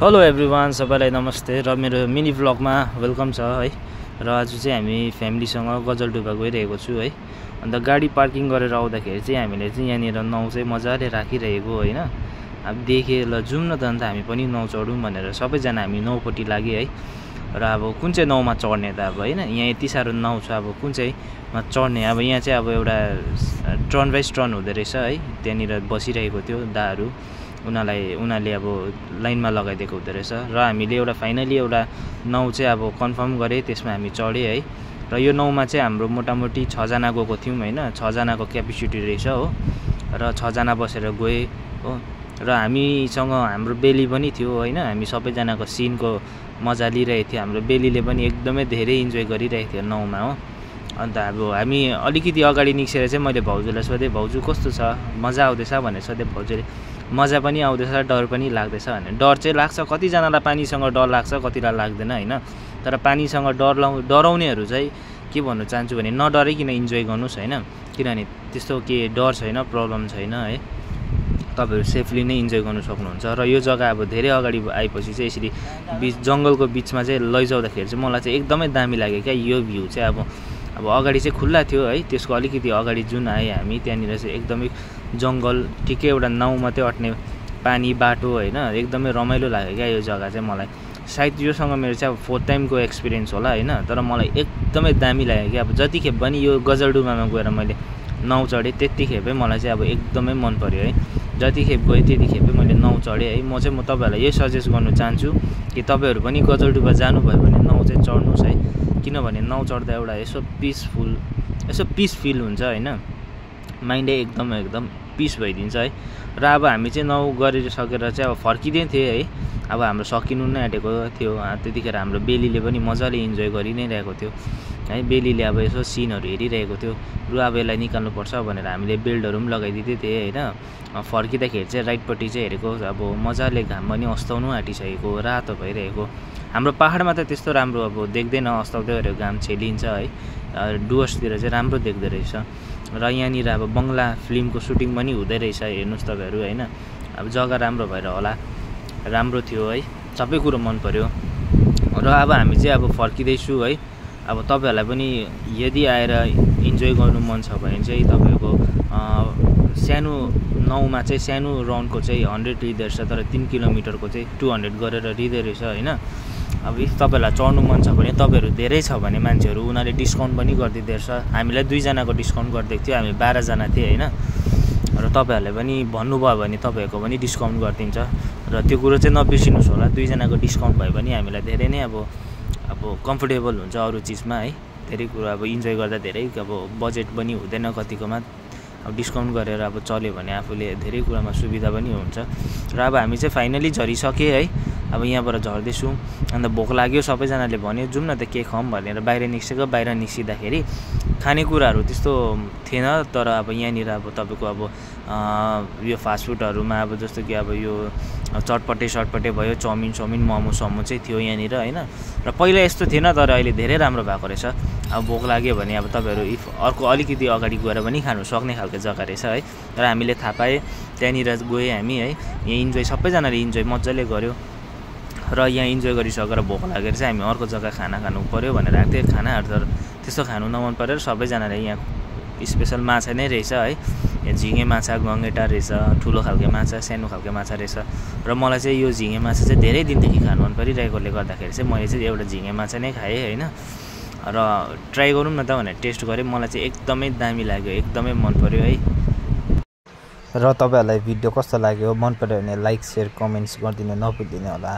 Hello everyone, सबैलाई नमस्ते र मेरो मिनी भ्लगमा वेलकम छ है। र आज चाहिँ हामी फ्यामिलीसँग गजलडुबा गइरहेको छु है। अन्त गाडी पार्किङ गरेर आउँदाखेरि चाहिँ हामीले चाहिँ यहाँनिर नाउ चाहिँ मजाले राखिरहेको हैन। अब देखे ल जाउँ न त, अन्त हामी पनि नाउ चढौँ भनेर सबैजना हामी नाउपट्टि लाग्यो है। र अब कुन चाहिँ नाउमा चढ्ने त अब हैन, यहाँ यति साह्रो नाउ छ, अब कुन चाहिँमा चढ्ने। अब यहाँ चाहिँ अब एउटा टर्न बाइ टर्न हुँदो रहेछ है। त्यहाँनिर बसिरहेको थियो दाहरू, उनीहरूले अब लाइनमा लगाइदिएको हुँदो रहेछ। र हामीले एउटा फाइनली एउटा नाउ चाहिँ अब कन्फर्म गरे, त्यसमा हामी चढे है। र यो नाउमा चाहिँ हाम्रो मोटामोटी 6 जना गएको थियौँ हैन। 6 जनाको क्यापेसिटी रहेछ हो। र 6 जना बसेर गए हो। र हामीसँग हाम्रो बेली पनि थियो हैन। हामी सबैजनाको सिनको मजा लिइरहेको थियो। हाम्रो बेलीले पनि एकदमै धेरै इन्जोय गरिरहेको थियो नाउमा हो। अन्त अब हामी अलिकति अगाडि निस्केर चाहिँ मैले भाउजूलाई सोधेँ, भाउजू कस्तो छ, मजा आउँदैछ भनेर सोधेँ। भाउजूले मजा पनि आउँदैछ, डर पनि लाग्दैछ भने। डर चाहिँ लाग्छ, कतिजनालाई पानीसँग डर लाग्छ, कतिलाई लाग्दैन हैन। तर पानीसँग डराउनेहरू चाहिँ के भन्नु चाहन्छु भने नडराइकन इन्जोय गर्नुहोस् हैन। किनभने त्यस्तो के डर छैन, प्रब्लम छैन है। तपाईहरु सेफली नै इन्जोय गर्न सक्नुहुन्छ। र यो जग्गा अब धेरै अगाडि आएपछि चाहिँ यसरी जंगलको बीचमा चाहिँ लैजाउँदाखेरि चाहिँ मलाई चाहिँ एकदमै दामी लाग्यो क्या। यो भ्यू चाहिँ अब अगाडि चाहिँ खुल्ला थियो है। त्यसको अलिकति अगाडि जुन आए हामी, त्यहाँनिर चाहिँ एकदमै जंगल, ठिकै एउटा नाउ मात्रै अट्ने पानी बाटो हैन। एकदमै रमाइलो लाग्यो क्या यो जग्गा चाहिँ मलाई। सायद योसँग मेरो चाहिँ अब 4th टाइमको एक्सपिरियन्स होला हैन। तर मलाई एकदमै दामी लाग्यो क्या। अब जतिखेप पनि यो गजलडुबामा गएर मैले नाउ चढेँ, त्यतिखेपै मलाई चाहिँ अब एकदमै मन पर्यो है। जतिखेप गएँ त्यतिखेपै मैले नाउ चढेँ है। म तपाईहरुलाई यही सजेस्ट गर्न चाहन्छु कि तपाईहरु पनि गजलडुबा जानुभयो भने नाउ चाहिँ चढ्नुस् है। किनभने नाउ चढ्दा एउटा यसो पीस फिल हुन्छ हैन। माइन्डै एकदम पीस भइदिन्छ है। र अब हामी चाहिँ नाउ गरिसकेर चाहिँ अब फर्किँदै थिए है। अब हाम्रो सकिनु नै आँटेको थियो। त्यतिखेर हाम्रो बेलीले पनि मजाले इन्जोय गरि नै रहेको थियो है। बेलीले अब यसो सिनहरु हेरिरहेको थियो। र अब यसलाई निकाल्नुपर्छ भनेर हामीले बेल्टहरु पनि लगाइदिँदै थिए हैन। फर्किँदाखेरि चाहिँ राइटपट्टि चाहिँ हेरेको, अब मजाले घाम पनि अस्ताउनु आँटिसकेको, रातो भइरहेको। हाम्रो पहाडमा त त्यस्तो राम्रो अब देख्दैन, अस्ताउँदै गरेको घाम छेलिन्छ है। डुवर्सतिर चाहिँ राम्रो देख्दै रहेछ। र यहाँनिर अब बंगला फिल्मको सुटिङ पनि हुँदै रहेछ, हेर्नुस् तपाईहरु हैन। अब जग्गा राम्रो भएर होला, राम्रो थियो है। सबै कुरो मन पर्यो। र अब हामी चाहिँ अब फर्किँदैछु है। अब तपाईहरुलाई पनि यदि आएर इन्जोय गर्नु मन छ भने चाहिँ तपाईको सानो नाउमा चाहिँ सानो राउन्डको चाहिँ 100 लिँदै रहेछ। तर 3 किलोमिटरको चाहिँ 200 गरेर लिँदै रहेछ हैन। अब इफ तपाईहरुलाई चढ्नु मन छ भने, तपाईहरु धेरै छ भने मान्छेहरु, उनीहरूले डिस्काउन्ट पनि गरिदिँदै रहेछ। हामीलाई 2 जनाको डिस्काउन्ट गरिदिएको थियो। हामी 12 जना थिए हैन। र तपाईहरुले पनि भन्नुभयो भने तपाईहरुको पनि डिस्काउन्ट गरिदिन्छ। र त्यो कुरो चाहिँ नबिर्सिनुस् होला। 2 जनाको डिस्काउन्ट भयो भने हामीलाई धेरै नै अब कम्फर्टेबल हुन्छ अरु चीजमा है। धेरै कुरो अब इन्जोय गर्दा धेरै अब बजेट पनि हुँदैन कतिकोमा। अब डिस्काउन्ट गरेर अब चल्यो भने आफूले धेरै कुरामा सुविधा पनि हुन्छ। र अब हामी चाहिँ फाइनली झरिसके है। अब यहाँबाट झर्दैछु। अन्त भोक लाग्यो, सबैजनाले भन्यो जाउँ न त के खाऊँ भनेर बाहिर निस्केको। बाहिर निस्किँदाखेरि खानेकुराहरू त्यस्तो थिएन। तर अब यहाँनिर अब तपाईको अब यो फास्ट फुडहरुमा अब जस्तो कि अब यो चटपटे भयो, चाउमिन मोमो चाहिँ थियो यहाँनिर हैन। र पहिला यस्तो थिएन, तर अहिले धेरै राम्रो भएको रहेछ। अब भोक लाग्यो भने अब तपाईहरु इफ अर्को अलिकति अगाडि गएर पनि खानु सक्ने खालको जग्गा रहेछ है। र हामीले थाहा पाए, त्यहाँनिर गए हामी है। यहाँ इन्जोय सबैजनाले इन्जोय मज्जाले गर्यो। र यहाँ इन्जोय गरिसकेर भोक लागेर चाहिँ हामी अर्को जग्गा खाना खानु पर्यो भनेर आएको थिएँ। खानाहरु तर त्यस्तो खानु नमन परेर सबैजनाले यहाँ स्पेशल माछा नै रहेछ है। यहाँ झिँगे माछा, गङ्गेटा रहेछ, ठुलो खालको माछा, सानो खालको माछा रहेछ। र मलाई चाहिँ यो झिँगे माछा चाहिँ धेरै दिनदेखि खानु मन परिरहेकोले गर्दाखेरि चाहिँ मैले चाहिँ एउटा झिँगे माछा नै खाएँ हैन। र ट्राई गरौँ न त भनेर टेस्ट गरेँ। मलाई चाहिँ एकदमै दामी लाग्यो, एकदमै मन पर्यो है। र तपाईहरुलाई भिडियो कस्तो लाग्यो, मन पर्यो भने लाइक, शेयर, कमेन्ट्स गरिदिनु नभुल्दिनु होला।